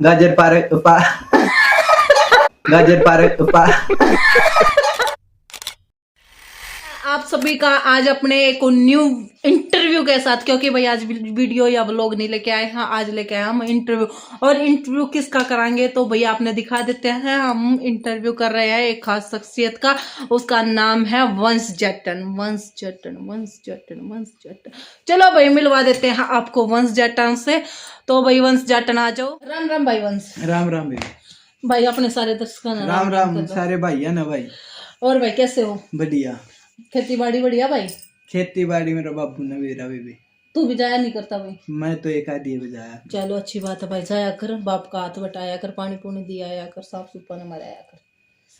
गाजर पार्क गाजर पार्क आप सभी का आज अपने एक न्यू इंटरव्यू के साथ, क्योंकि भाई आज वीडियो या व्लॉग नहीं लेके आए हैं, आज लेके आए हम इंटरव्यू। और इंटरव्यू किसका कराएंगे तो भैया आपने दिखा देते हैं। हम इंटरव्यू कर रहे हैं एक खास शख्सियत का, उसका नाम है वंश जट्टन। वंश जट्टन वंश जट्टन वंश जट्टन। चलो भाई मिलवा देते हैं आपको वंश जट्टन से। तो भाई वंश जट्टन आ जाओ। राम राम भाई वंश। राम राम भाई अपने सारे दर्शकों का राम राम सारे भाई है ना भाई। और भाई कैसे हो? बढ़िया। खेती बाड़ी बढ़िया भाई? खेती बाड़ी मेरा बापू ने मेरा भी। तू भी जाया नहीं करता भाई? मैं तो एक आधी बजाया। चलो अच्छी बात है भाई, जाया कर, बाप का हाथ बटाया कर, पानी पुनी दिया आया कर, साफ सुथरा न मराया कर।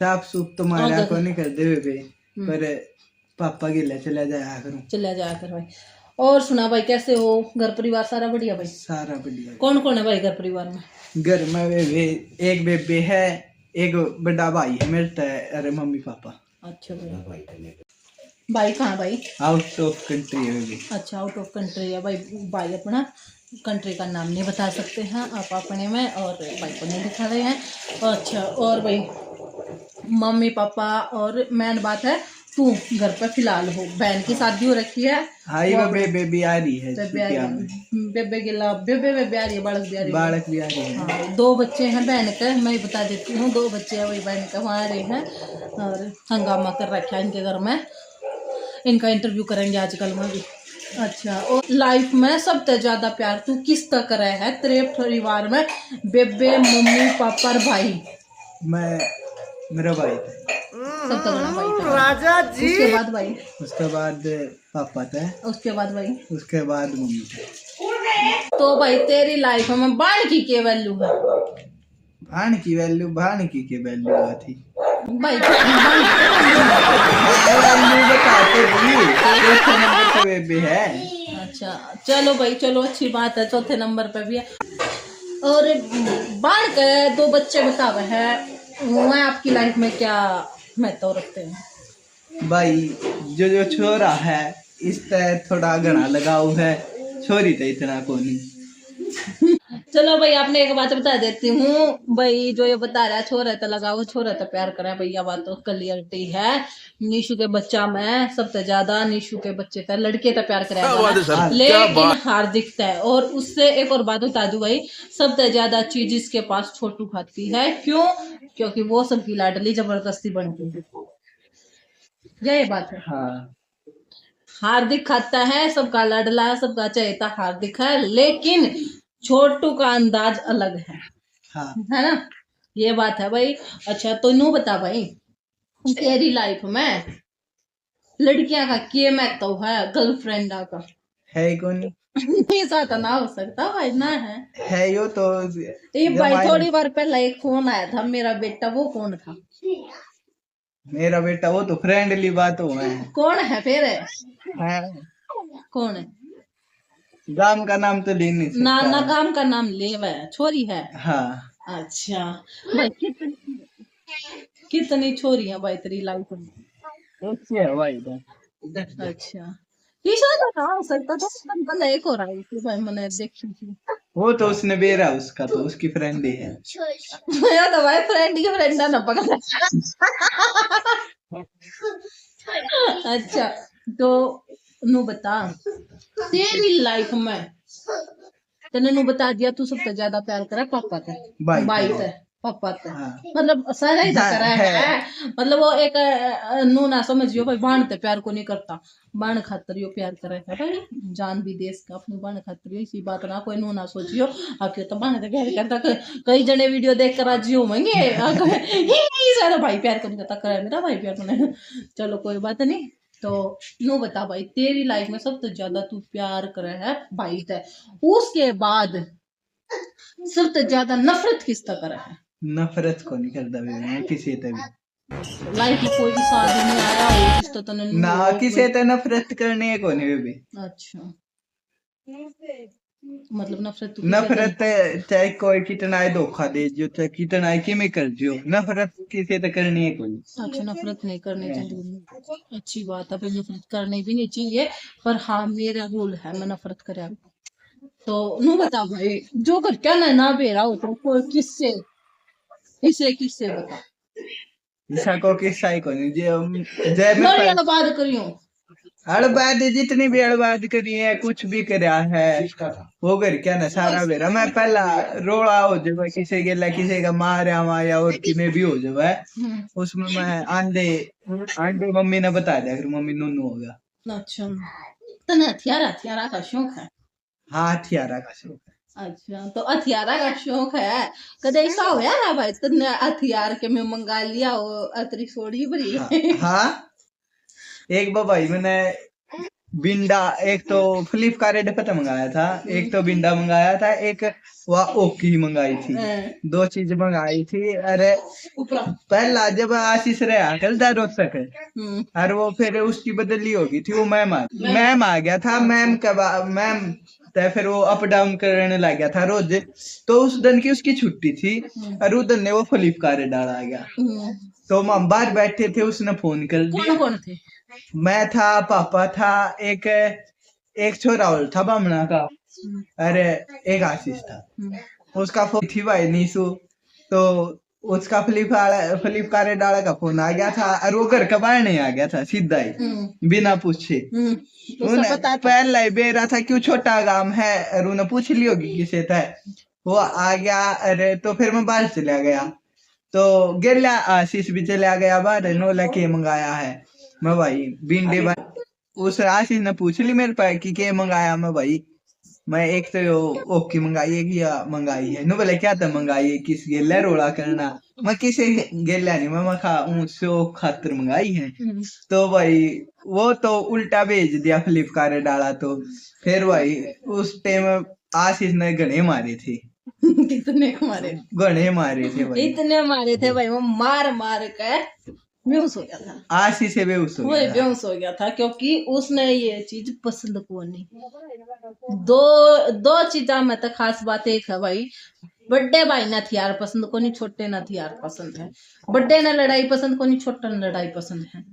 साफ सुफ तो मारा को नहीं कर दे बे, पर पापा गिले चला जाया करूं। चला जाया कर भाई। और सुना भाई कैसे हो? घर परिवार सारा बढ़िया भाई? सारा बढ़िया। कौन कौन है भाई घर परिवार में? घर में वे एक बेबे है, एक बड़ा भाई है मेरा, अरे मम्मी पापा। अच्छा भाई। भाई कहाँ भाई? आउट ऑफ कंट्री है बेबी। अच्छा आउट ऑफ कंट्री है भाई। भाई अपना कंट्री का नाम नहीं बता सकते हैं आप अपने में, और भाई को नहीं दिखा रहे हैं। अच्छा और भाई मम्मी पापा, और मेन बात है तू घर पे फिलहाल हो, बहन की शादी हो रखी है। हाई बेबी आ रही है। बेबे गिला बेबे बेबे आ रही है, बालक भी आ रही है। बालक भी आ रही है। हाँ, 2 बच्चे हैं बहन के, मैं बता देती हूँ 2 बच्चे हैं वही बहन के, वहाँ आ रहे हैं और हंगामा कर रखा है इनके घर में। इनका इंटरव्यू करेंगे आजकल में भी। अच्छा और लाइफ में सबसे ज्यादा प्यार तू किस तक करे है तेरे परिवार में? बेबे मम्मी पापा और भाई? मैं मेरा भाई था। सब तक बड़ा भाई था राजा जी। उसके बाद भाई? उसके बाद पापा था। उसके बाद भाई? उसके बाद मम्मी था। तो भाई तेरी लाइफ में बाण की क्या वैल्यू है? बाण की वैल्यू थी भाई बेबी है। अच्छा चलो भाई, चलो अच्छी बात है, चौथे नंबर पे भी है। और बाण के 2 बच्चे बतावे है, वह आपकी लाइफ में क्या महत्व रखते हैं? भाई जो छोरा है इस तरह थोड़ा घना लगाव है, छोरी तो इतना को नहीं। चलो भाई आपने एक बात बता देती हूँ भाई, जो ये बता रहा है छोरा तो लगाओ, छोरा तो प्यार करा भैया, बात तो क्लियरिटी है। निशु के बच्चा में सबसे ज्यादा निशु के बच्चे का लड़के का प्यार कराया, लेकिन हार्दिक है। और उससे एक और बात बता दूं भाई, सबसे ज्यादा चीज इसके पास छोटू खाती है। क्यों? क्योंकि वो सबकी लाडली जबरदस्ती बनती है, यही बात है। हाँ। हार्दिक खाता है, सबका लाडला है, सबका चहेता हार्दिक है, लेकिन छोटू का अंदाज अलग है। हाँ। है ना, ये बात है भाई। अच्छा तो नू बता भाई, तेरी लाइफ में लड़कियां का क्या महत्व है गर्लफ्रेंड का? है कौन? ऐसा तो ना हो सकता भाई, ना है यो तो ये भाई। थोड़ी बार पहले एक फोन आया था मेरा बेटा, वो कौन था? मेरा बेटा वो तो फ्रेंडली बात हुआ है। कौन है फिर? है कौन है? गाम का नाम तो ले नहीं सकता। ना गाम का नाम ले, वह छोरी है। हाँ। अच्छा भाई कितनी छोरी है भाई तेरी लाइफ में? है भाई तो। अच्छा ईशा तो ना हो सकता था, पहले एक और आई थी भाई, मैंने देखी थी। वो तो उसने बेरा, उसका तो उसकी फ्रेंड ही है। मेरा तो भाई फ्रेंड की फ्रेंड ना पकड़। अच्छा तो नू बता, तेरी लाइफ में तने नू बता दिया तू सबसे ज्यादा प्यार करे पापा का, भाई से पापा से? हाँ। मतलब सारा ही करा है। मतलब वो एक नू ना समझियो भाई, बाण ते प्यार को नहीं करता, बाण खातर यो प्यार करे है भाई, जान भी देश का अपने बाण खातर। इसी बात ना कोई नू ना सोचियो आके तो बाण ते प्यार करता। कई जने वीडियो देख कर राजी होंगे सारा भाई प्यार को नहीं करता, करे मेरा भाई प्यार को नहीं। चलो कोई बात नहीं। तो नो बता भाई, तेरी लाइफ में सबसे ज्यादा तू प्यार करे है भाई से, उसके बाद सबसे ज्यादा नफरत किस तरह करे है? नफरत को नहीं करता मैं किसी से भी। लाइफ में कोई भी शादी नहीं आया हो जिस तो तने ना किसी से नफरत करने को नहीं भी। अच्छा मतलब नफरत नफरत चाहे कोई कितना ही धोखा दे जो, चाहे कितना ही केमिकल जो, नफरत किसी से करनी है कोई। अच्छा नफरत नहीं करनी चाहिए, अच्छी बात है, फिर नफरत करनी भी नहीं चाहिए। पर हाँ मेरा रूल है, मैं नफरत करे तो नू बता भाई, जो कर क्या ना बेरा हो तो कोई किससे किससे बता। ईसा को किस्सा ही कोनी जे जे मैं नोरिया का बात करियो। हड़बाद जितनी भी हड़बाद करी है कुछ भी करया है वो कर क्या ना सारा बेरा मैं पहला रोड़ा हो जाए किसी के ला किसी का मारा या और किने भी हो जाए उसमें मैं आंधे आंधे मम्मी ने बता दिया फिर मम्मी नूनू हो गया। अच्छा, तने हथियारा का शौक है। हाँ हथियारा का शौक है। अच्छा, तो हथियारा का शौक है, कदे ऐसा होया ना भाई तने हथियार के में मंगा लिया हो अतरी सोड़ी भरी। हाँ एक बार भाई मैंने बिंडा एक तो फ्लिपकार्ट पे मंगाया था एक तो बिंडा मंगाया था एक वह ओकी मंगाई थी दो चीज मंगाई थी। अरे पहला जब आशीष रहा कल रोचक है और वो फिर उसकी बदली होगी थी वो मैम आ गया था मैम मैम तो फिर वो अप डाउन करने लग गया था रोज तो उस दिन की उसकी छुट्टी थी और उस दिन ने वो फ्लिपकार्ट डाला गया तो हम बाहर बैठे थे उसने फोन कर दिया। कौन थे? मैं था पापा था एक एक छोरा और था बामना का अरे एक आशीष था उसका फोन थी भाई नीसू तो उसका फ्लिपकार्ट डाला का फोन आ गया था और वो घर का बाहर नहीं आ गया था सीधा ही बिना पूछे पहला ही बेरा था क्यों छोटा गांव है और उन्हें पूछ ली होगी किसे था वो आ गया। अरे तो फिर मैं बाहर चला गया तो गेला आशीष भी चला गया बाहर नो लेके मंगाया है मैं भाई भिंडी भाई उस आशीष ने पूछ ली मेरे पास कि क्या मंगाया मैं भाई मैं एक तो ओके मंगाई है कि मंगाई है नो बोले क्या था मंगाई है किस गेला रोड़ा करना मैं किसे गेला नहीं मैं खा सो खातर मंगाई है तो भाई वो तो उल्टा भेज दिया फ्लिपकार्ट डाला तो फिर भाई उस टाइम आशीष ने घने मारे थे। कितने मारे? घने मारे थे भाई इतने मारे थे भाई वो मार मार के बेहोश हो गया था। आशीष से बेहोश हो गया बेहोश हो गया था क्योंकि उसने ये चीज पसंद को नहीं। दो दो चीजा में तो खास बात एक है भाई, बड़े भाई ने हथियार पसंद को नहीं छोटे ने हथियार पसंद है, बड़े ने लड़ाई पसंद को नहीं छोटे ने लड़ाई पसंद है।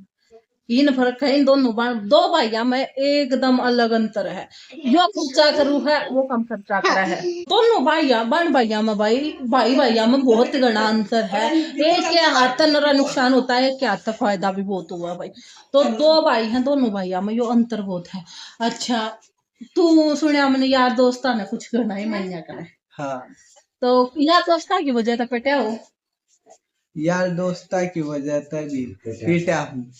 इन फर्क है इन दोनों दो भाइयों में एकदम अलग अंतर है। जो खर्चा करू है वो कम खर्चा करा है। दोनों बहन भाइयों में भाइयों में बहुत घना अंतर है। एक के हाथ नरा नुकसान होता है एक के हाथ फायदा भी बहुत हुआ भाई। तो दो भाई हैं दोनों भाइयों में यो अंतर बहुत है। अच्छा तू सुनिया मैंने यार दोस्ता ने कुछ करना ही महीना करे। हाँ तो यार दोस्ता की वजह तक पेटे हो यार दोस्ता की वजह तभी पीटा हूँ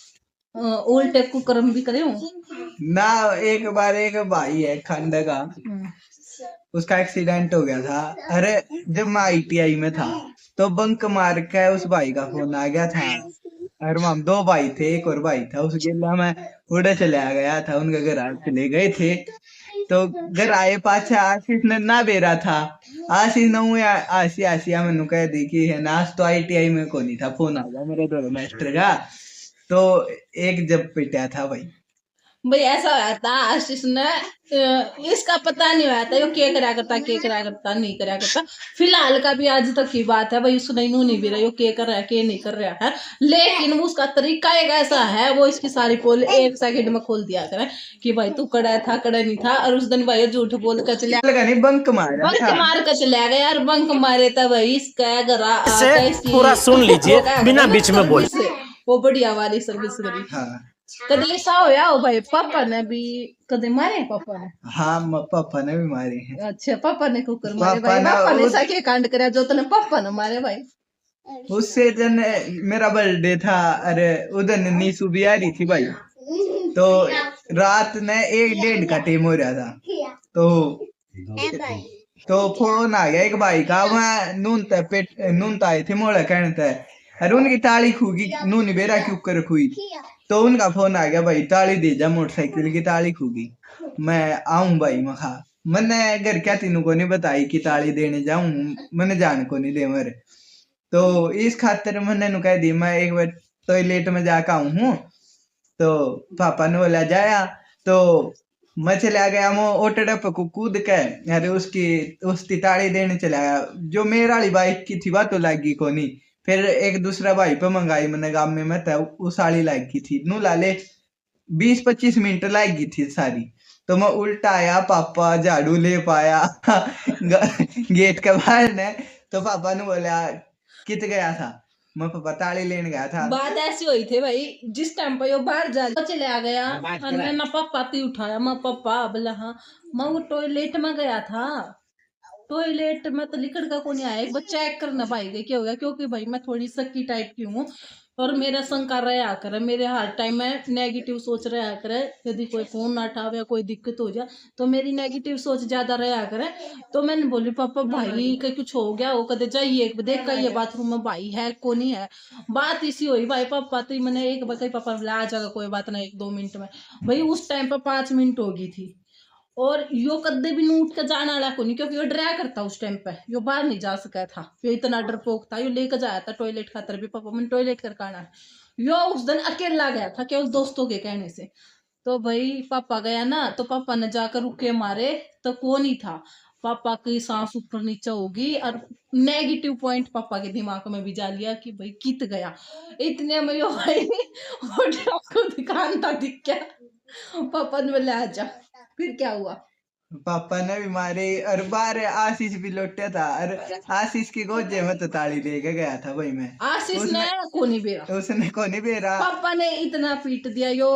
उल्टे कुकर्म भी करे हो ना। एक बार एक भाई है खंड का उसका एक्सीडेंट हो गया था। अरे जब मैं ITI में था तो बंक मार के उस भाई का फोन आ गया था और हम दो भाई थे एक और भाई था उस गेला में उड़े चले आ गया था उनके घर चले गए थे तो घर आए पाछा आशीष ने ना बेरा था आशीष ने आसिया मैनू कह दी कि है ना आज तो ITI में को नहीं था फोन आ गया मेरे दो मास्टर का तो एक जब पिटा था भाई ऐसा होया था आशीष ने इसका पता नहीं होया था यो क्या करा करता नहीं करा करता। फिलहाल का भी आज तक की बात है भाई उसने इन्हों नहीं भी रहा यो क्या कर रहा है क्या नहीं कर रहा है लेकिन उसका तरीका एक ऐसा है वो इसकी सारी पोल एक सेकंड में खोल दिया करे कि भाई तू कड़ा नहीं था और उस दिन भाई झूठ बोल कर चले बंक मार कर चला गया यार बंक मारे था भाई इसका घर पूरा सुन लीजिए बिना बीच में बोल वो बढ़िया वाली सर्विस करी। हाँ कदे ऐसा होया हो भाई पापा ने भी कदे मारे पापा ने? हाँ पापा ने भी मारे हैं। अच्छा पापा ने कुकर मारे भाई पापा ने ऐसा क्या कांड करा जो तने पापा ने मारे भाई? उससे दिन मेरा बर्थडे था अरे उधर नीसू भी आ रही थी भाई तो रात ने 1-1:30 का टाइम हो रहा था तो फोन आ गया एक भाई का वहाँ नून आए थे मोड़ा कहते अरे उनकी ताली खूगी नून बेरा क्यों कर खुई तो उनका फोन आ गया भाई ताली दे जा मोटरसाइकिल की ताली खूगी मैं आऊं भाई मखा मैंने घर क्या तीनों को नहीं बताई कि ताली देने जाऊं मैंने जान को नहीं दे मेरे तो इस खातिर मैंने कह दी मैं एक बार टॉयलेट में जाकर आऊं हूँ तो पापा ने बोला जाया तो मैं चला गया वो ओटड़ा पे कूद के अरे उसकी ताली देने चला गया जो मेरा वाली बाइक की थी बात तो लगी को नहीं फिर एक दूसरा भाई पे मंगाई मैंने गांव में था उस साड़ी लाइक की थी नू लाले 20-25 मिनट लाएगी थी सारी तो मैं उल्टा आया, पापा झाड़ू ले पाया गेट के बाहर ने। तो पापा ने बोला कित गया था, मैं पापा ताली लेने गया था। बात ऐसी हुई थी भाई, जिस टाइम पर वो बाहर जा चले आ गया और मैं ना पापा ती उठाया, मैं पापा बोला हाँ मैं वो टॉयलेट में गया था, टॉयलेट में तो लिखड़ का कौन आया, एक बार चेक करना भाई गई क्या हो गया, क्योंकि भाई मैं थोड़ी सकी टाइप की हूँ और मेरा शंका रहा करे, मेरे हर टाइम में नेगेटिव सोच रहा करे, यदि कोई फोन ना उठावे या कोई दिक्कत हो जाए तो मेरी नेगेटिव सोच ज्यादा रहा करे। तो मैंने बोली पापा भाई का कुछ हो गया हो, कदे जाइए देख का ये बाथरूम में भाई है को नहीं है। बात इसी हुई भाई, पापा तो मैंने एक बार पापा बोला आ जाएगा कोई बात नहीं 1-2 मिनट में, भाई उस टाइम पर 5 मिनट हो गई थी और यो कदे भी नूट के जाने वाला को नहीं, क्योंकि यो डराया करता उस टाइम पे, यो बाहर नहीं जा सका था, यो इतना डरपोक था, यो लेकर जाया था टॉयलेट खातर भी, पापा मैंने टॉयलेट कर आना है। यो उस दिन अकेला गया था केवल दोस्तों के कहने से। तो भाई पापा गया ना, तो पापा ने जाकर रुके मारे तो कौन ही था, पापा की सांस ऊपर नीचे होगी और नेगेटिव पॉइंट पापा के दिमाग में भी जा लिया कि भाई कित गया। इतने में यो भाई होटल को दुकान था दिख गया, पापा ने बोला आजा। फिर क्या हुआ, पापा ने भी मारे और बाहर आशीष भी लौटा था और आशीष की गोजे में तो ताली लेके गया था भाई मैं। आशीष ने कोनी बेरा, उसने को नहीं बेरा, पापा ने इतना पीट दिया यो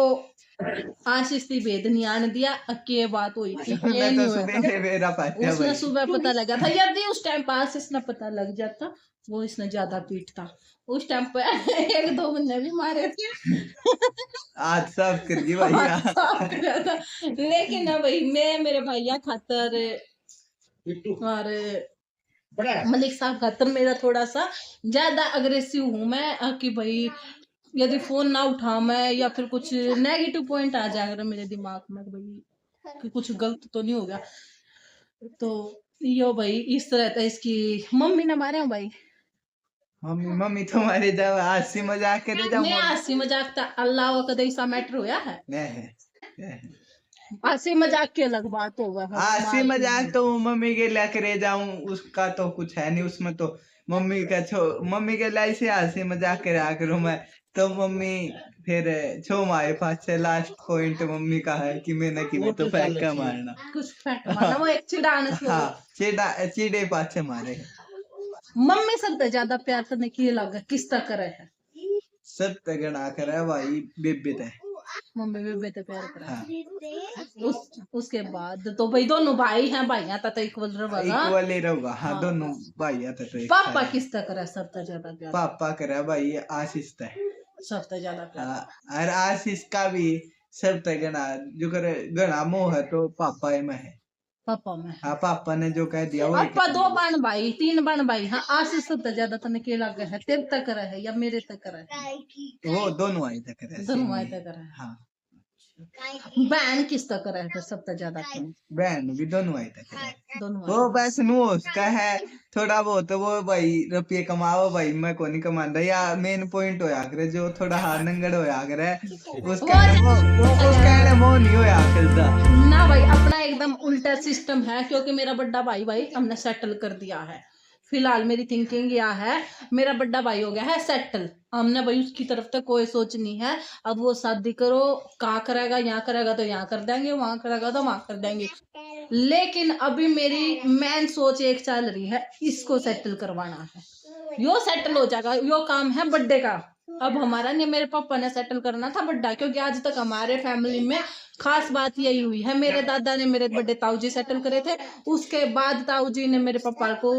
आशीष की भेद नहीं आने दिया, के बात हुई थी ये मैं नहीं तो हुआ सुबह से बेरा पाते उसने भाई। सुबह पता लगा था, यदि उस टाइम पर आशीष ने पता लग जाता वो इसने ज्यादा पीटता उस टाइम पे 1-2 महीने भी मारे थे आज साफ कर दी भैया। लेकिन ना भाई मैं मेरे भैया खातर और मलिक साहब खातर मेरा थोड़ा सा ज्यादा अग्रेसिव हूँ मैं, कि भाई यदि फोन ना उठा मैं या फिर कुछ नेगेटिव पॉइंट आ जाएगा मेरे दिमाग में भाई कि कुछ गलत तो नहीं हो गया, तो यो भाई इस तरह था। इसकी मम्मी ने मारे भाई, मम्मी तुम्हारे जब हंसी मजाक करे जब मैं हंसी मजाक था, अल्लाह वो कदे ऐसा मैटर होया है, नहीं हंसी मजाक की अलग बात होगा। हंसी मजाक तो मम्मी के लिए करे जाऊं उसका तो कुछ है नहीं, उसमें तो मम्मी मम्मी के लिए से हंसी मजाक करा करूं मैं, तो मम्मी फिर छो मारे पास से लास्ट पॉइंट मम्मी का है कि मैंने कि मैं तो फेंक का मारना कुछ फेंक मारना, वो एक चिढ़ाने से हाँ चिड़े पास से मारे। मम्मी सबसे ज्यादा प्यार करने की लगा किस तरह करे है, सब तगड़ा करे भाई बेबे है, मम्मी बेबे तो प्यार करे। हाँ। उसके बाद तो भाई दोनों भाई हैं, भाइयां तो इक्वल रहेगा, इक्वल ही रहेगा हाँ, दोनों भाई आता तो पापा किस तरह करे सबसे ज्यादा प्यार, पापा करे भाई आशीष है सबसे ज्यादा प्यार, और आशीष का भी सब तगड़ा जो करे गणा मोह है तो पापा में है, पापा में हाँ पापा ने जो कह दिया वो पापा 2 बहन भाई 3 बहन भाई, हाँ आशीष सबसे ज्यादा तने के लगे है, तेरे तक करे है या मेरे तक करे है, वो दोनों आई तक करे, दोनों आए तक करे है। हाँ बहन किस तक करे है सबसे ज्यादा, बहन भी दोनों आई तक करे, दोनों वो बस नु उसका है थोड़ा बहुत वो भाई रुपये कमाओ भाई मैं को नहीं कमांदा, या मेन पॉइंट होया करे जो थोड़ा हार नंगड़ होया करे उसका वो नहीं होया करता ना भाई, अपना एकदम उल्टा सिस्टम है, क्योंकि मेरा बड़ा भाई हमने सेटल कर दिया है, फिलहाल मेरी थिंकिंग यह है, मेरा बड़ा भाई हो गया है सेटल, हमने भाई उसकी तरफ तक कोई सोच नहीं है, अब वो शादी करो कहाँ करेगा, यहाँ करेगा तो यहाँ कर देंगे, वहां करेगा तो वहां कर देंगे, लेकिन अभी मेरी मेन सोच एक चल रही है, इसको सेटल करवाना है, यो सेटल हो जाएगा, यो काम है बर्थडे का, अब हमारा नहीं, मेरे पापा ने सेटल करना था बड्डा, क्योंकि आज तक हमारे फैमिली में खास बात यही हुई है, मेरे दादा ने मेरे बड़े ताऊ जी सेटल करे थे, उसके बाद ताऊ जी ने मेरे पापा को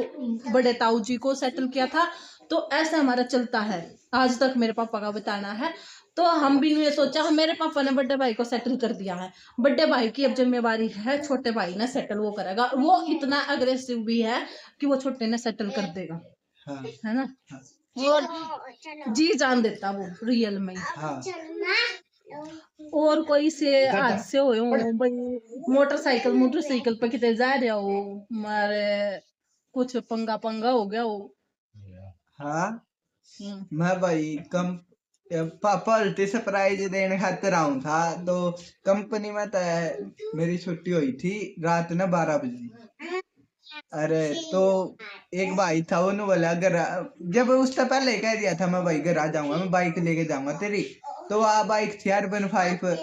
बड़े ताऊ जी को सेटल किया था, तो ऐसा हमारा चलता है आज तक, मेरे पापा का बताना है, तो हम भी ने सोचा, मेरे पापा ने बड़े भाई को सेटल कर दिया है, बड़े भाई की अब जिम्मेवारी है, छोटे भाई ने सेटल वो करेगा, वो इतना अग्रेसिव भी है कि वो छोटे ने सेटल कर देगा, हाँ, है ना, हाँ, और जी जान देता वो रियल में, हाँ, और कोई से हादसे हुए हो भाई, मोटरसाइकिल पे कितने जा रहे हो मारे कुछ पंगा हो गया हो, हाँ मैं भाई कम पापा अल्टी सरप्राइज देने खातिर आऊं था, तो कंपनी में तो मेरी छुट्टी हुई थी रात ने 12 बजे, अरे तो एक भाई था उन्होंने बोला घर, जब उससे पहले कह दिया था मैं भाई घर आ जाऊंगा, मैं बाइक लेके जाऊंगा तेरी, तो वह बाइक थी R15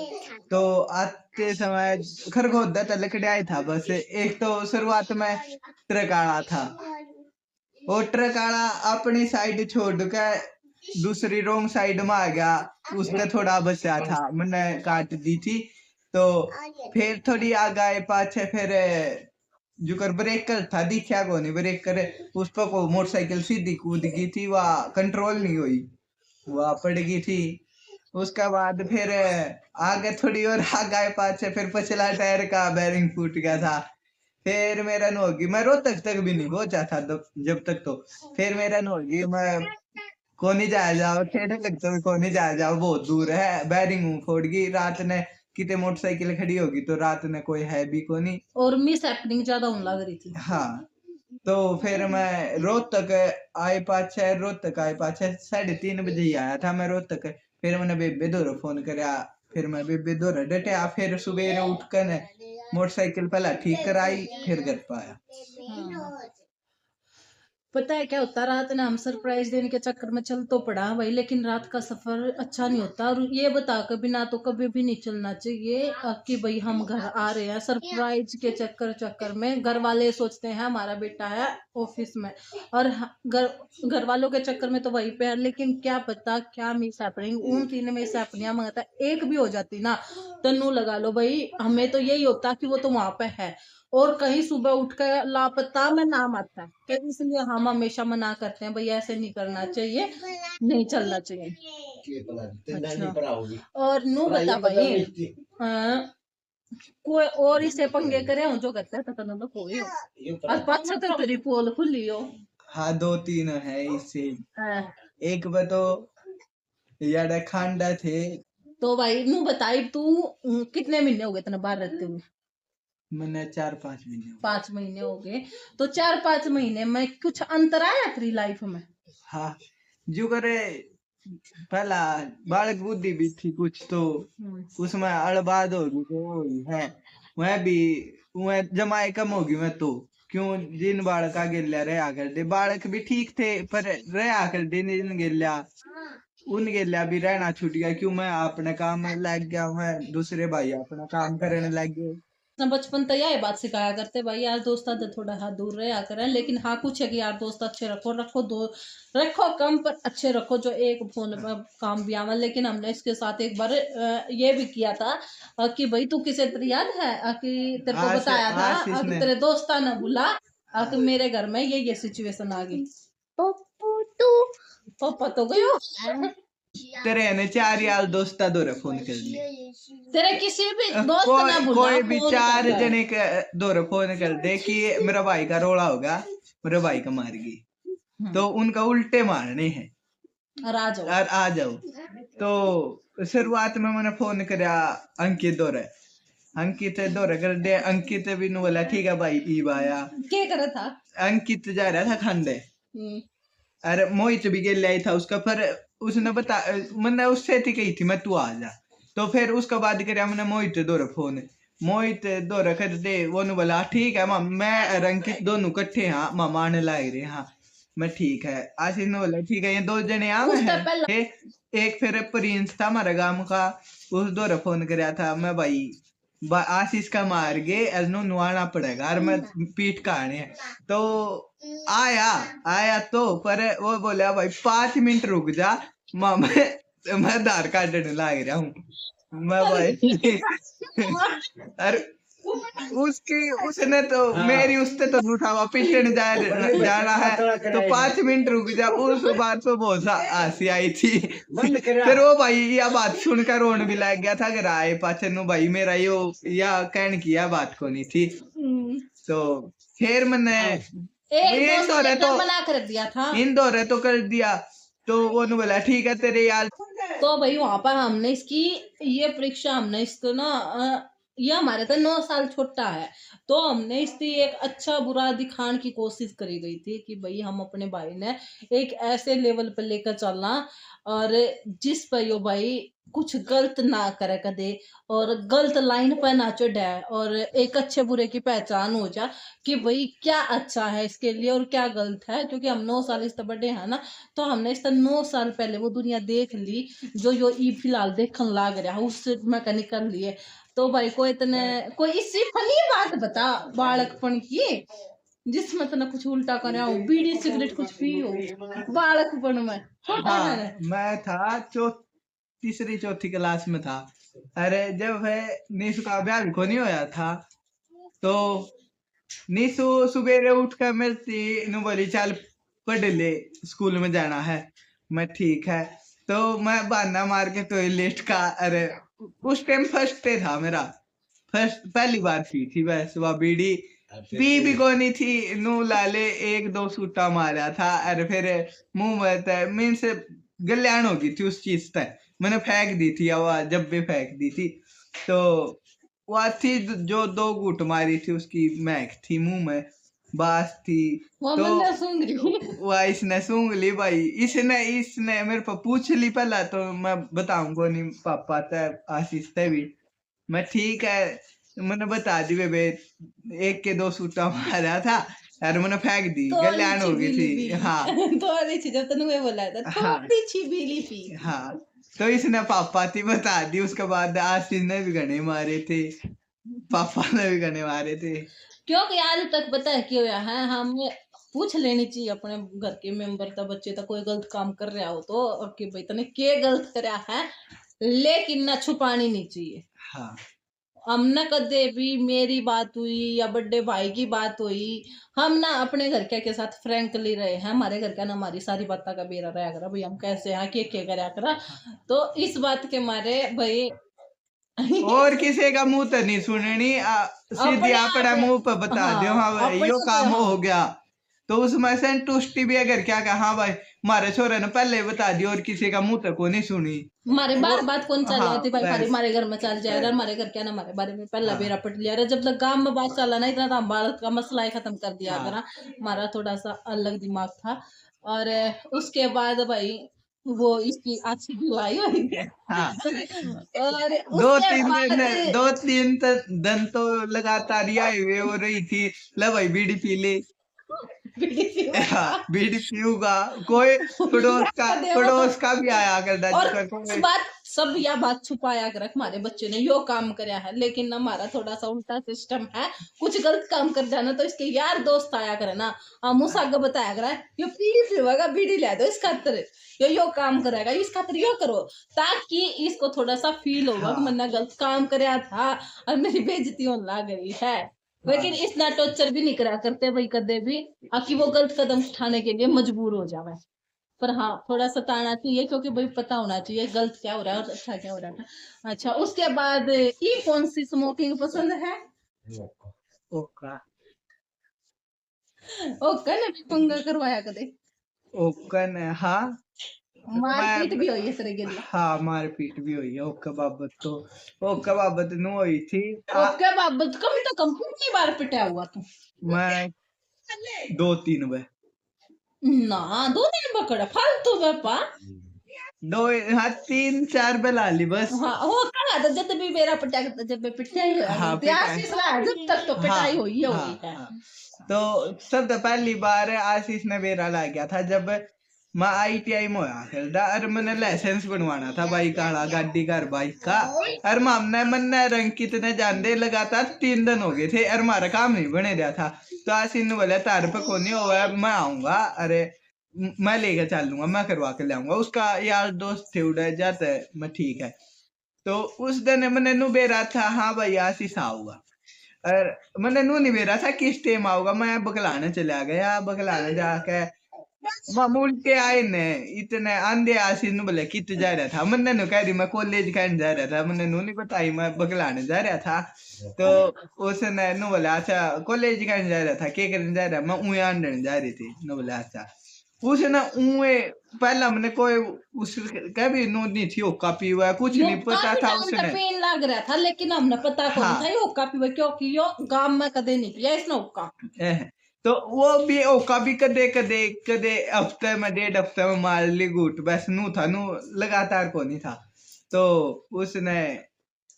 तो आते समय खरगोदा तक लकड़ी आई था बस। एक तो शुरुआत में ट्रक आना था, वो ट्रक आना अपनी साइड छोड़ के दूसरी रोंग साइड में आ गया, उसने थोड़ा बचा था, मैंने काट दी थी। तो फिर थोड़ी आगे आए पाछे, फिर जुकर ब्रेकर था दिखा को नहीं ब्रेकर, उस पर को मोटरसाइकिल सीधी कूद गई थी, वह कंट्रोल नहीं हुई, वह पड़ गई थी। उसका बाद फिर आगे थोड़ी और आगे आए पाछे, फिर पछला टायर का बैरिंग फूट गया था। फिर मेरा न होगी, मैं रोहतक तक भी नहीं पहुंचा था जब तक। तो फिर मेरा न होगी, मैं को नहीं जाया जाओ, ठेठे लगता है को नहीं जाया जाओ, बहुत दूर है, बैरिंग फोड़ गई। रात ने कितने मोटरसाइकिल खड़ी होगी, तो रात में कोई है भी को नहीं, और मिस हैपनिंग ज्यादा होने लग रही थी। हाँ। तो फिर मैं रोहतक आए पाछे, 3:30 बजे ही आया था मैं रोहतक। फिर मैंने बेबे दौरे फोन कराया, फिर मैं बेबे दौरे डटिया, फिर सुबह उठ कर मोटरसाइकिल पहला ठीक कराई, फिर घर पाया। हाँ। पता है क्या होता, रात ने हम सरप्राइज देने के चक्कर में चल तो पड़ा भाई, लेकिन रात का सफर अच्छा नहीं होता। और ये बता के बिना तो कभी भी नहीं चलना चाहिए कि भाई हम घर आ रहे हैं। सरप्राइज के चक्कर में घर वाले सोचते हैं हमारा बेटा है ऑफिस में, और घर वालों के चक्कर में तो वहीं पे है, लेकिन क्या पता क्या मिस हैपनिंग, उन 3 मिस हैपनिंग मंगाता एक भी हो जाती ना, तन्नू लगा लो भाई। हमें तो यही होता कि वो तो वहां पे है, और कहीं सुबह उठ कर लापता में नाम आता है, इसलिए हम हमेशा मना करते हैं भाई ऐसे नहीं करना चाहिए, नहीं चलना चाहिए। अच्छा, और नू बता भाई, कोई और इसे पंगे करे हो जो करता है तो तने तो कोई हो, और पाछा तो तेरी पोल खुली हो। हाँ 2-3 है इससे। एक बार तो यार खांडा थे। तो भाई नू बताई तू कितने महीने हो गए तेने बाहर रहते हुए? मैंने 4-5 महीने। 5 महीने हो गए। तो 4-5 महीने में कुछ अंतर आया तेरी लाइफ में? हाँ, जो करे पहला बालक बुद्धि भी थी कुछ, तो उसमें अड़बाद होगी तो है, वह भी वह जमाए कम होगी। मैं तो क्यों जिन बालक आगे रहा कर दे, बालक भी ठीक थे पर रहा कर दे, जिन गेल्या उन गेल्या भी रहना छूट गया। क्यों मैं अपने काम में लग गया, मैं दूसरे भाई अपना काम करने लग गए। बचपन तो यह बात सिखाया करते भाई यार दोस्ता तो थोड़ा हाथ दूर रहा करें, लेकिन हाँ कुछ है कि यार दोस्त अच्छे रखो दो रखो कम पर अच्छे रखो, जो एक फोन पर काम भी आवा। लेकिन हमने इसके साथ एक बार ये भी किया था कि भाई तू किसे तेरी याद है कि तेरे को बताया था कि तेरे दोस्ता ने बोला कि मेरे घर में ये सिचुएशन आ गई, पापा तो गयो तेरे ने 4 यार दोस्ता दौरे फोन कर लिए, तेरे किसी भी दोस्त ना भूला, कोई भी 4 जने के दौरे फोन कर दे कि मेरा भाई का रोड़ा होगा, मेरे भाई का मार गई, तो उनका उल्टे मारने हैं और आ जाओ। तो शुरुआत में मैंने फोन कराया अंकित दौरे कर दे। अंकित भी नु बोला ठीक है भाई ईब आया। क्या कर रहा था? अंकित जा रहा था खंडे, अरे मोहित भी गेल आई था उसका, पर उसने बता मैंने उससे थी कही थी मैं तू आ जा। तो फिर उसका बाद कर मैंने मोहित दौरे फोन, मोहित दौरे कर दे, वो ने बोला ठीक है मां मैं अंकित दोनों इकट्ठे हाँ मामा आने लाग रहे हाँ, मैं ठीक है। आशीष ने बोला ठीक है ये 2 जने आ गए। एक फिर प्रिंस था हमारे गांव का, उस दौरे फोन कराया था मैं भाई आशीष का मार गए अजनू नुआना पड़ेगा और मैं पीठ काने। तो आया तो पर वो बोला भाई 5 मिनट रुक जा मैं आधार कार्ड लाग रहा हूँ मैं भाई अरे उसने तो मेरी उससे तो उठावा पिटने जाना है तो 5 मिनट रुक जा। उस बात पे बहुत हंसी आई थी। फिर वो भाई यह बात सुनकर रोने भी लग गया था कि राय पाचे नु भाई मेरा यो या कहने की यह बात को नहीं थी। तो फिर मैंने इन दौरे तो बना कर दिया था, इन दौरे तो कर दिया। तो वो ने बोला ठीक है तेरे यार। तो भाई वहां पर हमने इसकी ये परीक्षा हमने इसको ना ये हमारे तो 9 साल छोटा है, तो हमने इसकी एक अच्छा बुरा दिखाने की कोशिश करी गई थी कि भाई हम अपने भाई ने एक ऐसे लेवल पर लेकर चलना और जिस पर यो भाई कुछ गलत ना करे कदे, और गलत लाइन पर ना चढ़े, और एक अच्छे बुरे की पहचान हो जा कि भाई क्या अच्छा है इसके लिए और क्या गलत है। क्योंकि हम 9 साल इससे बड़े हैं ना, तो हमने इससे 9 साल पहले वो दुनिया देख ली जो यो ई फिलहाल देखने लाग रहा है, उससे मैं का निकल लिए। तो भाई कोई इतने कोई इससे फनी बात बता बालकपन की, जिसमें तो ना कुछ उल्टा करे हो, बीड़ी सिगरेट कुछ पी हो बालकपन में, छोटा हाँ, है। मैं था तीसरी चौथी क्लास में था। अरे जब है निशु का ब्याह भी को नहीं होया था, तो निशु सवेरे उठ कर मिलती नु बोली चल पढ़ ले, स्कूल में जाना है। मैं ठीक है, तो मैं बहाना मार के टॉयलेट का, अरे उस टाइम फर्स्ट डे था मेरा, फर्स्ट पहली बार पी थी बस वह बीड़ी, पी भी कोनी थी, नू लाले एक दो सूटा मारा था, अरे फिर मुंह में मीन्स गल्याण हो गई थी उस चीज तक, मैंने फेंक दी थी, वह जब भी फेंक दी थी। तो वह थी जो 2 घूंट मारी थी उसकी महक थी मुंह में, बास थी। वो तो मैंने सूंघ ली। वह इसने सूंघ ली भाई, इसने इसने मेरे को पूछ ली पहला, तो मैं बताऊंगा नहीं पापा तय आशीष तय भी, मैं ठीक है मैंने बता दी बेबे, एक के 2 सूटा मारा था यार, मैंने फेंक दी, थोड़ी गल्याण हो सी गई बीली थी। पी हाँ थोड़ी सी, जब तूने वो बोला था हाँ थोड़ी सी बीली पी। हाँ, तो इसने पापा थी बता दी। उसके बाद आशीष ने भी घने मारे थे, पापा ने भी घने मारे थे। क्योंकि आज तक पता है क्यों है, हमें पूछ लेनी चाहिए अपने घर के मेंबर का, बच्चे तो कोई गलत काम कर रहा हो तो, और कि भाई तने के गलत करा है, लेकिन ना छुपानी नहीं चाहिए। हाँ हम ना कदे भी मेरी बात हुई या बड़े भाई की बात हुई, हम ना अपने घर के साथ फ्रैंकली रहे हैं, हमारे घर का ना हमारी सारी बातों का बेरा रहा करा भाई, हम कैसे हैं के करा करा। तो इस बात के मारे भाई और किसी का मुंह तो नहीं सुननी, सीधी अपने मुंह पर बता दो हाँ भाई यो काम हो गया, तो उसमें संतुष्टि भी अगर क्या कहा हाँ भाई हमारे छोरे ने पहले बता दी, और किसी का मुंह तक को नहीं सुनी, हमारे बार बात कौन चल हाँ, जाती भाई, बस। हमारे घर में चल जाए, हमारे घर क्या ना हमारे बारे में पहला हाँ। बेरा पट लिया रहा, जब तक गांव में बात चला ना इतना, तो हम भारत का मसला ही खत्म कर दिया करा। हमारा थोड़ा सा अलग दिमाग था। और उसके बाद भाई वो इसकी अच्छी लाई हुई है। हाँ और उसके बाद 2-3 दिन तो लगातार यही हुए हो रही थी, ले भाई बीड़ी पी ले, हाँ, बीड़ी पीऊंगा, कोई पड़ोस का भी आया करता, और जिसका इस कोई बात सब यह बात छुपाया कर रख, हमारे बच्चे ने यो काम कराया है, लेकिन हमारा थोड़ा सा उल्टा सिस्टम है, कुछ गलत काम कर जाना तो इसके यार दोस्त आया करे ना, हम उस आगे बताया करा यो बीड़ी पीवागा, बीड़ी ले दो इस खातिर, यो काम करेगा इस खातिर यो करो, ताकि इसको थोड़ा सा फील होगा हाँ। कि मैंने गलत काम कराया था और मेरी बेइज्जती होने लग गई है। लेकिन इतना टॉर्चर भी नहीं करा करते भाई कदे भी, कि वो गलत कदम उठाने के लिए मजबूर हो जावे। पर हाँ थोड़ा सताना चाहिए, क्योंकि भाई पता होना चाहिए गलत क्या हो रहा है और अच्छा क्या हो रहा है। अच्छा उसके बाद ये कौन सी स्मोकिंग पसंद है? ओका ओका ने भी पंगा करवाया कदे? ओकन हाँ, मारपीट भी हुई है तेरे गिल? हाँ मारपीट भी हुई है ओका बाबत नु हुई थी। ओके बाबत कम तो कम कितनी बार पिटा हुआ तू? मैं 2-3 बार, ना 2 दिन पकड़ा फालतू बापा। 2 हाँ 3-4 बेला ली बस। हाँ वो कहा था जब भी मेरा पिटा जब मैं पिटाई हुआ हाँ, आशीष रहा जब तक तो पिटाई हुई है हाँ, हुई है। हाँ। तो सबसे पहली बार आशीष ने मेरा ला गया था जब मैं ITI में होया था, और मैंने लाइसेंस बनवाना था बाइक वाला, गाड़ी का बाइक का, और मामने मन्ने रंग कितने जानते लगातार 3 दिन हो गए थे और हमारा काम नहीं बने रहा था। तो आशीष ने बोला तार पे को नहीं हुआ, मैं आऊंगा, अरे मैं लेकर चल लूंगा, मैं करवा के लाऊंगा। उसका यार दोस्त थे उड़ा जाता है, मैं ठीक है। तो उस दिन मैंने नु बेरा था हाँ भाई आशीष आऊंगा, और मैंने नू नहीं बेरा था किस टाइम आऊंगा। मैं बगलाने चला गया, बगलाने जाके मामूल के आए ने इतने आंधे आशीष नु बोले कित जा रहा था, मैंने नु कह दी मैं कॉलेज कहने जा रहा था, मैंने नू नहीं बताई मैं बगलाने जा रहा था। तो उसने नु बोला अच्छा कॉलेज कहने जा रहा था, क्या करने जा रहा, मैं ऊँया आंडने जा रही थी। नु बोला अच्छा, उसने ऊँए पहला मैंने कोई उस कभी नो नहीं थी ओका पीवा, कुछ नहीं पता था उसने, पेन लग रहा था लेकिन हमने पता कौन हाँ। था ये ओका पीवा, क्योंकि यो गांव में कदे नहीं पिया इसने ओका। तो वो भी ओका भी कदे हफ्ते में 1.5 हफ्ते में मार ली घूट, बस नू था, नू लगातार को नहीं था। तो उसने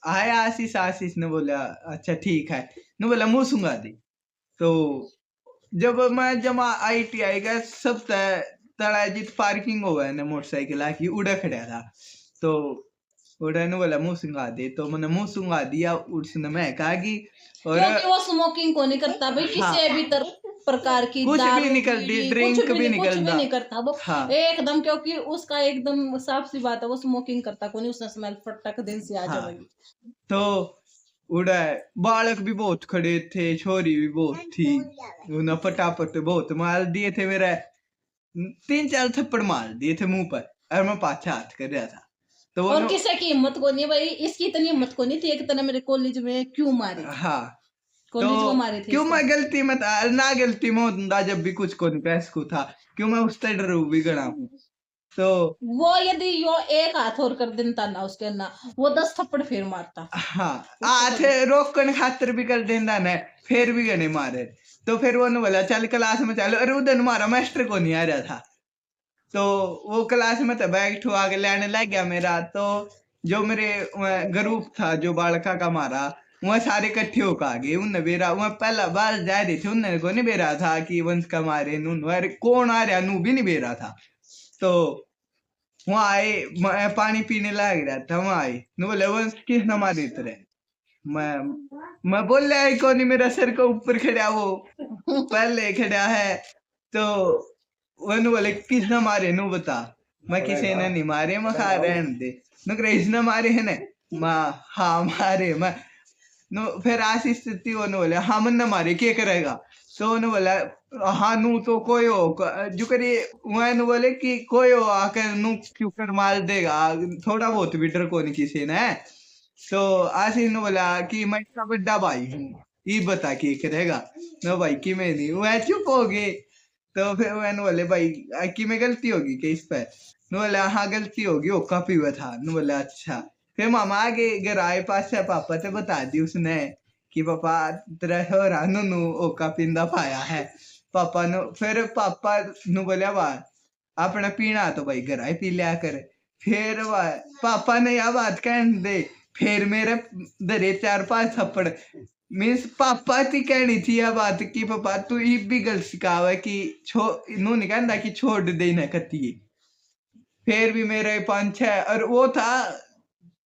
आया आशीष ने बोला अच्छा ठीक है, ने बोला मुंह सूंघा दी। तो जब मैं जमा ITI का सब तड़ा जित पार्किंग हुआ है ना मोटरसाइकिल की उड़ा खड़ा था। तो उड़ा ने बोला मुंह सूंघा दे, तो मैंने मुंह सूंघा दिया। उसने मैं कहा कि और क्योंकि वो स्मोकिंग को नहीं करता भाई, किसी भी प्रकार की कुछ भी दारू नहीं करती, बीड़ी, ड्रिंक कुछ भी नहीं कुछ भी करता। नहीं करता वो हाँ। एकदम, क्योंकि उसका एकदम साफ सी बात है, वो स्मोकिंग करता को नहीं, उसने स्मेल फटक दिन से आ हाँ। जाएगी। तो उड़ा बालक भी बहुत खड़े थे, छोरी भी बहुत थी, उन्हें फटाफट बहुत मार दिए थे। मेरा 3-4 थप्पड़ मार दिए थे मुंह पर, और मैं पाछा हाथ कर रहा था। तो और किसी की हिम्मत को नहीं भाई, इसकी इतनी हिम्मत को नहीं थी एक तरह मेरे कॉलेज में क्यों मारे। हाँ कॉलेज तो को मारे थे क्यों मैं गलती में था ना, गलती में होता जब भी कुछ को नहीं पैस को था, क्यों मैं उस तरह डरू भी गड़ा हूँ। तो वो यदि यो एक हाथ और कर देता ना उसके ना, वो 10 थप्पड़ फिर मारता। हाँ हाथ रोकन खातर भी कर देता ना, फिर भी गने मारे। तो फिर वो बोला चल क्लास में चलो, अरे उधर हमारा मास्टर को नहीं आ रहा था। तो वो क्लास में तो बैठ आगे लेने लग गया मेरा। तो जो मेरे ग्रुप था जो बालका का मारा, वह सारे इकट्ठे होकर आ गए। उन बेरा वह पहला बार जा रहे थे, उन्होंने को नहीं बेरा था कि वंश का मारे नू, अरे कौन आ रहा नू भी नहीं बेरा था। तो वहां आए, मैं पानी पीने लग रहा था, वहां आए नू बोले वंश किस न मारे तेरे। मैं बोल रहा है कौन, मेरा सर को ऊपर खड़ा, वो पहले खड़ा है। तो वनु बोले किस न मारे नू बता। मैं किसी ने नहीं मारे, मैं खा रहने दे। नु इसने मारे है ने, मैं हाँ मारे मैं। नो फिर आशीष स्थिति वो बोले हाँ मन न मारे क्या करेगा। तो उन्होंने बोला हाँ नू तो कोई हो जो करिए, वह बोले कि कोई हो आकर नू क्यों कर मार देगा, थोड़ा बहुत भी डर को नहीं किसी ने। तो आशीष ने बोला कि मैं इसका बड़ा भाई हूँ, ये बता के करेगा। नो भाई कि मैं नहीं, वह चुप हो गए। तो फिर मैंने बोले भाई कि मैं गलती होगी कि इस पर। नो बोला हाँ गलती होगी, वो काफी हुआ था। नो बोला अच्छा। फिर मामा आगे घर आए पास से, पापा से बता दी उसने कि पापा तेरा हो रहा नू ओका पिंदा पाया है। पापा नो फिर पापा नु बोलिया बात अपना पीना तो भाई घर आए पी लिया कर। फिर पापा ने यह बात कहने दे, फिर मेरे दरे 4-5 थप्पड़। मीन्स पापा की कहनी थी यह बात कि पापा तू ये भी गलत सिखावा कि नू नहीं कहता कि छोड़ दे न कती। फिर भी मेरे 5-6, और वो था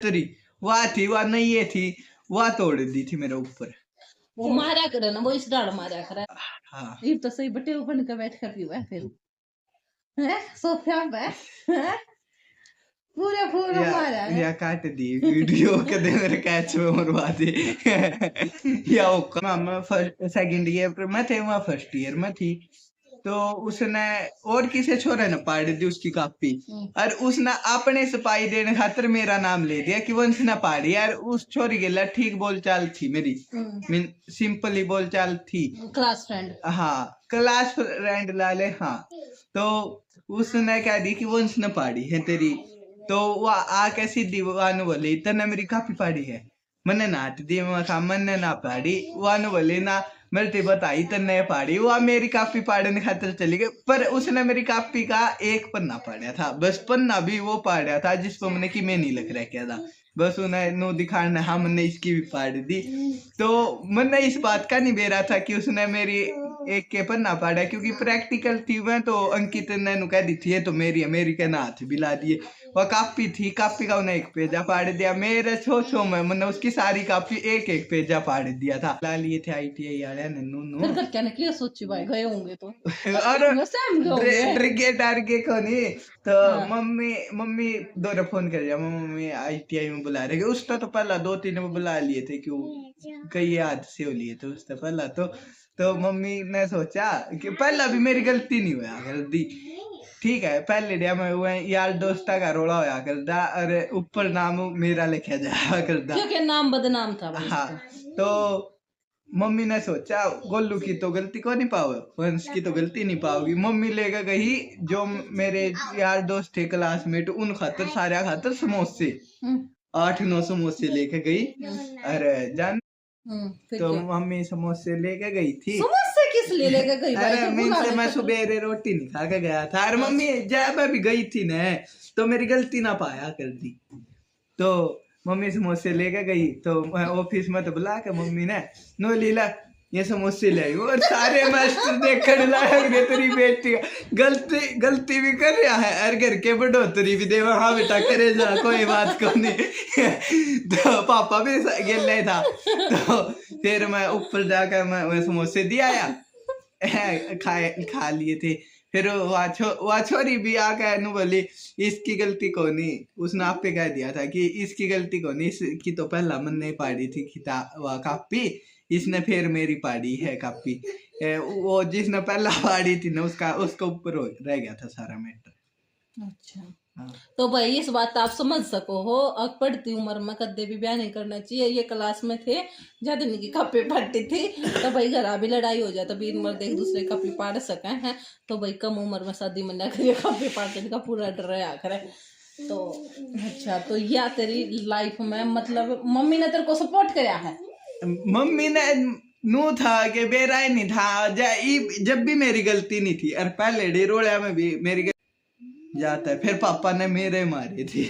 तरी वह थी, वह नहीं ये थी, वह तोड़ दी थी मेरे ऊपर। वो मारा करे ना, वो इस डाल मारा करे। हाँ ये तो सही बटे ऊपर का बैठ कर पीवा फिर है सोफा पे हैं? पूरा पूरा मारा है। या काट दी वीडियो के दे मेरे कैच में मरवा दे। या मैं फर्स्ट सेकंड ईयर में थे, वहाँ फर्स्ट ईयर में थी। तो उसने और किसी छोरे ने पाड़ दी उसकी कॉपी, और उसने अपने सिपाही देने खातर मेरा नाम ले दिया कि वंश ने पाड़ी। यार उस छोरी के लिए ठीक बोलचाल थी मेरी, मीन सिंपली बोलचाल थी। क्लास फ्रेंड, हाँ क्लास फ्रेंड लाले। हाँ तो उसने कह दी कि वंश ने पाड़ी है तेरी। तो वह आके सीधी वानु बोली तने मेरी कॉपी पाड़ी है। मैंने नाट दी, मैंने ना पाड़ी। वानु बोली ना मेरे ते बताई तन्ने पाड़ी। वह मेरी कॉपी पाड़ने खातिर चली गई, पर उसने मेरी कॉपी का एक पन्ना पाड़ा था, बस पन्ना भी वो पाड़ा था जिस पर मैंने कि मैं नहीं लिख रहा क्या था, बस उन्हें नो दिखाना हाँ मैंने इसकी भी पाड़ दी। तो मैंने इस बात का नहीं बेरा था कि उसने मेरी एक के पन्ना पाड़ा, क्योंकि प्रैक्टिकल थी। मैं तो अंकित ने कह दी थी ये तो मेरी है, मेरी के हाथ बिला दिए। वह कापी थी, कापी का उन्हें एक पेजा फाड़ दिया। मेरे छो में मैंने उसकी सारी कापी एक पेजा फाड़ दिया था। ला लिए थे ITI वाले ने नू फिर क्या क्या सोची भाई गए होंगे तो और डर डर के को नहीं। तो मम्मी दो फोन कर दिया, मम्मी ITI में बुला रहे। उसका तो पहला 2-3 में बुला लिए थे, क्यों कई याद से हो लिए थे उससे पहला। तो मम्मी ने सोचा कि पहला भी मेरी गलती नहीं हुआ गलती, ठीक है पहले डे मैं यार दोस्ता का रोड़ा होया करता, और ऊपर नाम मेरा लिखा जाया करता क्योंकि नाम बदनाम था। हाँ तो मम्मी ने सोचा गोलू की तो गलती को नहीं पाओ, वंश की तो गलती नहीं पाओगी। मम्मी लेकर गई जो मेरे यार दोस्त थे क्लासमेट, उन खातर सारे खातर समोसे 8-9 समोसे लेके गई। अरे जान तो मम्मी समोसे लेके गई थी। समोसे किस लिए लेके गई? अरे मैं सुबह रोटी नहीं खा के गया था, और मम्मी जब भी गई थी ना तो मेरी गलती ना पाया कर दी। तो मम्मी समोसे लेके गई, तो मैं ऑफिस में तो बुला के मम्मी ने नो लीला ये समोसे ले आई, और सारे मास्टर देखने लायक रे तेरी बेटी गलती भी कर रहा है और घर के बढ़ोतरी भी दे, हाँ बेटा करे जा कोई बात को नहीं। तो पापा भी गेले था, तो फिर मैं ऊपर जाकर मैं समोसे दिया आया, खा लिए थे। फिर वह छोरी भी आकर नु बोली इसकी गलती को नहीं, उसने आप पे कह दिया था कि इसकी गलती को नहीं, इसकी तो पहला मन नहीं पाड़ी थी वह कापी, इसने फिर मेरी पाड़ी है कापी। वो जिसने पहला पाड़ी थी ना उसका ऊपर रह गया था सारा मैटर। अच्छा हाँ। तो भाई इस बात आप समझ सको हो, अब पढ़ती उम्र में कदे भी ब्याह नहीं करना चाहिए। ये क्लास में थे जब इनकी कपे फटती थी, तो भाई घर भी लड़ाई हो जाए तो भी मर्द एक दूसरे कपी पाड़ सके हैं, तो भाई कम उम्र में शादी में ना करिए, कपे पाड़ने का पूरा डर रहा करे। तो अच्छा, तो या तेरी लाइफ में मतलब मम्मी ने तेरे को सपोर्ट किया है? मम्मी ने नू था कि बेरा ही नहीं था, जब भी मेरी गलती नहीं थी, और पहले डेरोड़ा में भी मेरी जाता है, फिर पापा ने मेरे मारे थे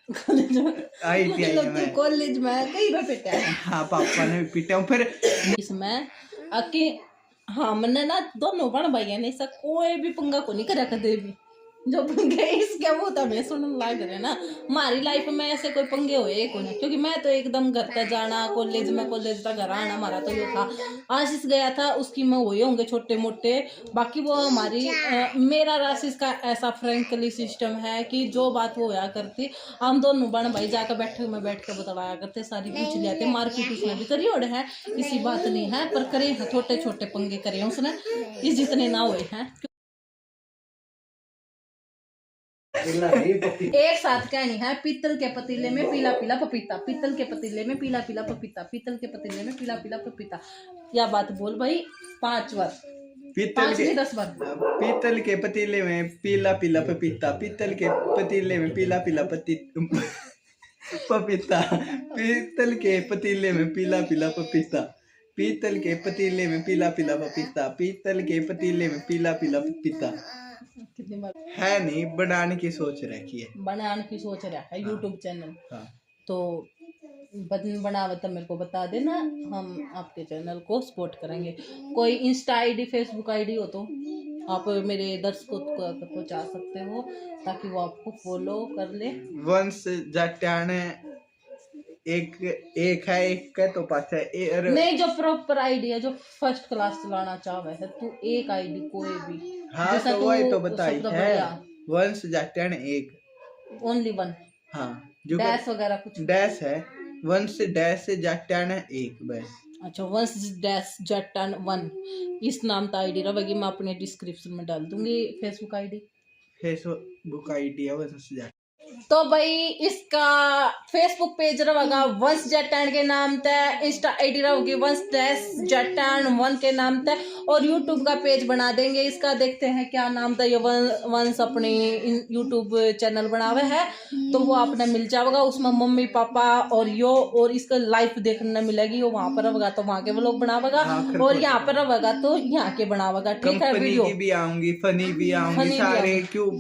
ITI में, कॉलेज में कई बार पिटा है। हाँ पापा ने भी पीटा हूँ। फिर इसमें अके हमने ना दोनों बन भाई नहीं सा कोई भी पंगा को नहीं करा कदे भी, जो पंगे इसके वो तो मैं सुनने लग रहे ना। हमारी लाइफ में ऐसे कोई पंगे हुए को नहीं, क्योंकि मैं तो एकदम घर तक जाना, कॉलेज तक घर आना, हमारा तो ये था। आशीष गया था उसकी में हुए होंगे छोटे मोटे, बाकी वो हमारी मेरा आशीष का ऐसा फ्रेंकली सिस्टम है कि जो बात वो होया करती, हम दोनों बहन भाई जाकर बैठ के बतलाया करते, सारी पूछ लिया। मारपीट उसने भी करी और है, इसी बात नहीं है, पर करे हैं छोटे छोटे पंगे करे उसने, इस जितने ना हुए हैं। एक साथ कहनी है, पीतल के पतीले में पीला पीला पपीता, पीतल के पतीले में पीला पीला पपीता, पीतल के पतीले में पीला पीला पपीता। या बात बोल भाई 5 बार, 10 बार। पीतल के पतीले में पीला पीला पपीता, पीतल के पतीले में पीला पीला पपीता, पीतल के पतीले में पीला पीला पपीता, पीतल के पतीले में पीला पीला पपीता, पीतल के पतीले में पीला पीला पपीता। कितनी बार है नहीं, बनाने की सोच रखी है, बनाने की सोच रहा है यूट्यूब चैनल। हाँ। तो बनावे तो मेरे को बता देना, हम आपके चैनल को सपोर्ट करेंगे। कोई इंस्टा आईडी, फेसबुक आईडी हो तो आप मेरे दर्शकों को पहुंचा सकते हो, ताकि वो आपको फॉलो कर ले। वंश जाट्याने एक है, एक का तो पास है नहीं, जो प्रॉपर आईडी है, जो फर्स्ट क्लास चलाना चाहे है तू, एक आईडी कोई भी। हाँ तो वही तो बताई है, वंश जाट्यान एक, ओनली वन। हाँ जो डैश वगैरह कुछ डैश है, वंश डैश जाट्यान एक बस। अच्छा, वंश डैश जाट्यान 1 इस नाम का आईडी रहेगी, मैं अपने डिस्क्रिप्शन में डाल दूंगी। फेसबुक आईडी है वंश जाट्यान। तो भाई इसका फेसबुक पेज रहेगा वंश जाट्यान के नाम से, इंस्टा आईडी रहेगी वंश डैश जाट्यान 1 के नाम से, और यूट्यूब का पेज बना देंगे इसका। देखते हैं क्या नाम था। ये वंश अपनी यूट्यूब चैनल बनावे है, तो वो आपने मिल जाएगा। उसमें मम्मी पापा और यो और इसका लाइफ देखने मिलेगी। वो वहाँ पर रहेगा तो वहाँ के व्लॉग बनावेगा, और यहाँ पर रहेगा तो यहाँ के बनावेगा। ठीक है, वीडियो भी आऊंगी, फनी भी आऊंगी, सारे क्यों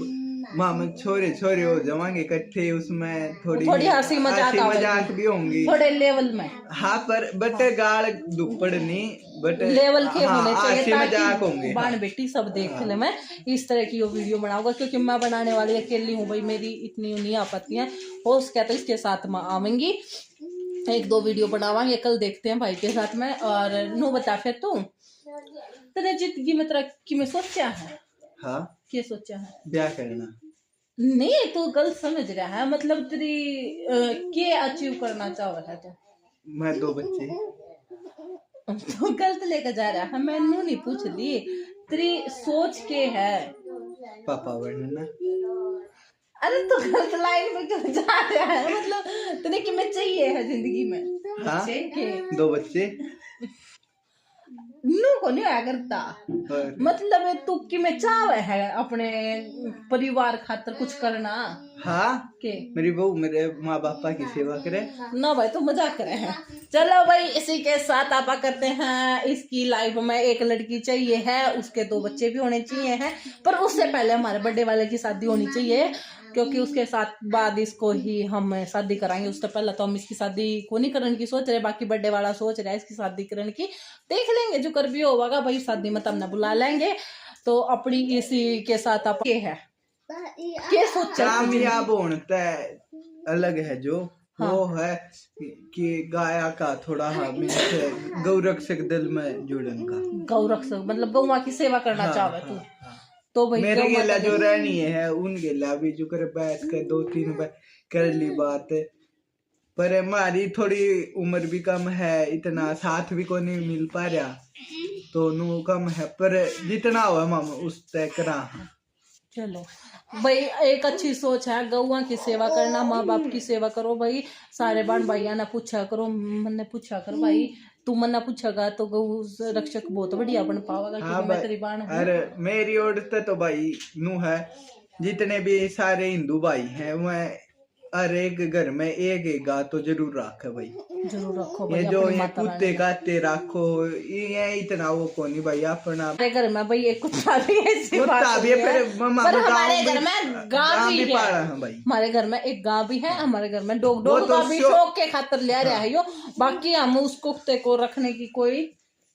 मामा छोरे छोरे हो जाएंगे इकट्ठे, उसमें थोड़ी हंसी मजाक भी होंगी थोड़े लेवल में। हाँ पर बट गाल दुपड़ नहीं, बट लेवल के होने चाहिए मजाक होंगे। बाण बेटी सब देख ले। मैं इस तरह की वो वीडियो बनाऊंगा, क्योंकि मैं बनाने वाली अकेली हूँ भाई, मेरी इतनी नहीं आ पाती है। हो सके तो इसके साथ में आवेंगी, 1-2 वीडियो बनावांगे, कल देखते हैं भाई के साथ में। और नो बता फिर तू तेरे जिंदगी में तरक्की में सोचा है? हाँ, क्या सोचा है? ब्याह करना नहीं, तू गलत समझ रहा है। मतलब तेरी क्या अचीव करना चाह रहा है तू? मैं 2 बच्चे। तो गलत लेकर जा रहा है, मैंने नहीं पूछ ली। तेरी सोच के है पापा बनना। अरे तो गलत लाइन में क्यों जा रहा है? मतलब तेरे कि मैं चाहिए है जिंदगी में? हाँ, 2 बच्चे नू को नहीं आया करता। मतलब तू कि मैं चाह है अपने परिवार खातर कुछ करना। हाँ के मेरी बहू मेरे माँ बापा की सेवा करे ना भाई, तो मजाक करे हैं। चलो भाई, इसी के साथ आपा करते हैं। इसकी लाइफ में एक लड़की चाहिए है, उसके 2 बच्चे भी होने चाहिए हैं, पर उससे पहले हमारे बर्थडे वाले की शादी होनी चाहिए। क्योंकि उसके साथ बाद इसको ही हम शादी कराएंगे। उससे पहले तो हम इसकी शादी को नहीं करने की सोच रहे, बाकी बर्थडे वाला सोच रहा है इसकी शादी करने की। देख लेंगे जो कर भी होगा भाई, शादी में तब ना बुला लेंगे। तो अपनी इसी के साथ आप है क्या सोचा कामयाब होता अलग है जो वो है कि गाया का थोड़ा गौरक्षक दल में जुड़न का। गौरक्षक मतलब गौवा की सेवा करना चाहे तू तो भाई मेरे गेला जो रहनी है उन गेला भी जो कर बैठ कर 2-3 बार कर ली बात, पर हमारी थोड़ी उम्र भी कम है, इतना साथ भी को नहीं मिल पा रहा तो नू कम है, पर जितना हो मामा उस तय करा। चलो भाई एक अच्छी सोच है, गौवा की सेवा करना, माँ बाप की सेवा करो भाई। सारे बहन भाइया ना पूछा करो, मन्ने पूछा कर भाई, तू मन्ना पूछेगा तो गौ रक्षक बहुत बढ़िया बन पाएगा। हाँ मैं तेरी बहन हूँ। अरे मेरी ओर से तो भाई नू है, जितने भी सारे हिंदू भाई हैं वह हर एक घर में एक गाय तो जरूर रखे भाई, जरूर रखो ये भाई। जो ये कुत्ते काते रखो ये इतना वो को नहीं भाई अपना। हमारे घर में भाई एक कुत्ता भी है, कुत्ता भी है, पर हमारे घर में गाय भी पाला है भाई। हमारे घर में एक गाय भी है, हमारे घर में डॉग तो का भी शौक के खातिर ले रहा है यो। बाकी हम उस कुत्ते को रखने की कोई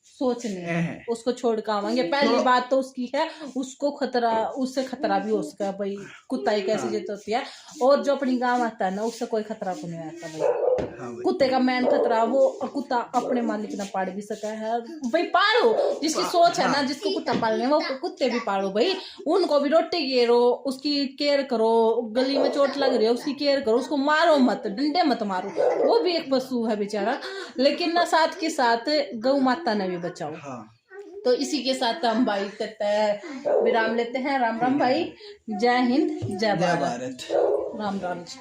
सोच नहीं है, उसको छोड़ कर आवांगे। पहली बात तो उसकी है, उसको खतरा, उससे खतरा भी हो सका भाई, कुत्ता एक ऐसी चीज होती है। और जो अपनी गांव आता है ना उससे कोई खतरा को नहीं आता भाई। कुत्ते का मेन खतरा वो कुत्ता अपने मालिक ना पाल भी सका है भाई। पालो जिसकी सोच है ना, जिसको कुत्ता पालने वो कुत्ते भी पालो भाई। उनको भी रोटी गेरो, उसकी केयर करो, गली में चोट लग रही है उसकी केयर करो, उसको मारो मत, डंडे मत मारो, वो भी एक पशु है बेचारा। लेकिन ना साथ के साथ गौ माता ने भी बचाओ। तो इसी के साथ हम भाई कहते हैं विराम लेते हैं। राम राम भाई, जय हिंद, जय भारत, राम राम जी।